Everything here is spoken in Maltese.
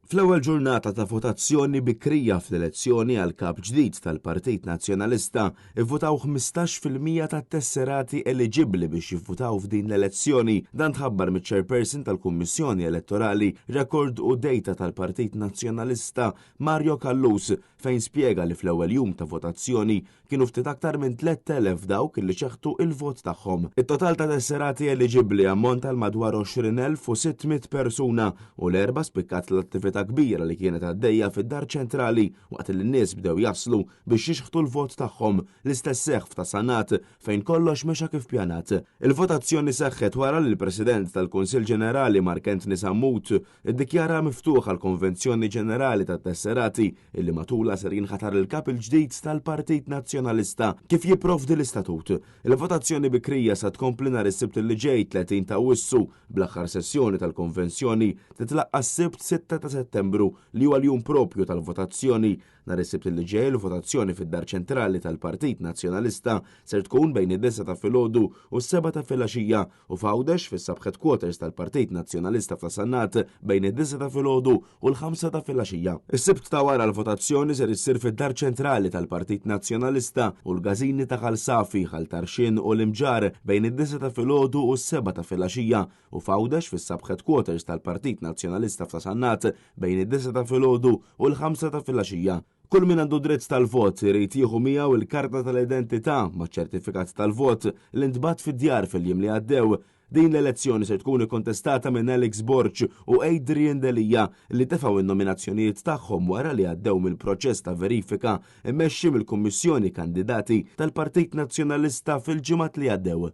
Fl-ewwel ġurnata ta' votazzjoni bikrija fl-elezzjoni għal kap ġdid tal-Partit Nazzjonalista ivvutaw 15% tat-tesserati eliġibbli biex jivvutaw f'din l-elezzjoni. Dan tħabbar miċ-Chairperson tal-Kummissjoni Elettorali Rekord u Dejta tal-Partit Nazzjonalista Mario Kallus fejn spjega li fl-ewwel jum ta' votazzjoni kienu ftit aktar minn 3000 dawk li ċeħtu il-vot tagħhom. Il-total ta' tesserati eliġibbli ammont għal madwar 20,600 persuna u l-erba' spikkat l-attività kbira li kienet għaddejja fid-dar ċentrali waqt li n-nies bdew jaslu biex jixħtu l-vot tagħhom l-istess seħħ ta' Sanat fejn kollox mexa kif pjanat. Il-votazzjoni seħħet wara li l-President tal-Kunsill Ġenerali Mark Antony Sammut iddikjara miftuħa l-Konvenzjoni Ġenerali tat-Tesserati illi matula ser jinħatar il-kap il-ġdid tal-Partit Nazzjonalista kif jipprovdi l-istatut. Il-votazzjoni bikrija sa tkompli nhar is-Sibt li ġej 30 ta' Awwissu bl-aħħar sessjoni tal-Konvenzjoni titlaqqa s-Sibt 6 ta' Settembru li huwa l-jum propju tal-votazzjoni. Nhar is-Sibt li ġej il-votazzjoni fid-Dar Ċentrali tal-Partit Nazzjonalista ser tkun bejn id-9 ta' filgħodu u s-7 ta' filgħaxija u f'Għawdex fis-Sub Headquarters tal-Partit Nazzjonalista f'Sannat bejn id-9 ta' filgħodu u l-5 ta' filgħaxija. Is-Sibt ta' wara l-votazzjoni ser issir fid-Dar Ċentrali tal-Partit Nazzjonalista u l-Gażini ta' Ħalsafi, Ħaltarxin u l-Imġar bejn id-9 ta' filgħodu u s-7 ta' filgħaxija u f'Għawdex fis-Sub Headquarters tal-Partit Nazzjonalista f'Sannat bejn id-9 ta' filgħodu u l-5 ta' filgħaxija. Kull min għandu dritt tal-vot irid jieħu miegħu il-karta tal-identità maċ-ċertifikat tal-vot li ntbagħat fid-djar fil-jiem li għaddew. Din l-elezzjoni se tkun ikkontestata minn Alex Borch u Adrian Delija li tefgħu in-nominazzjonijiet tagħhom wara li għaddew mill-proċess ta' verifika immexxi mill-Kummissjoni Kandidati tal-Partit Nazzjonalista fil-ġimgħat li għaddew.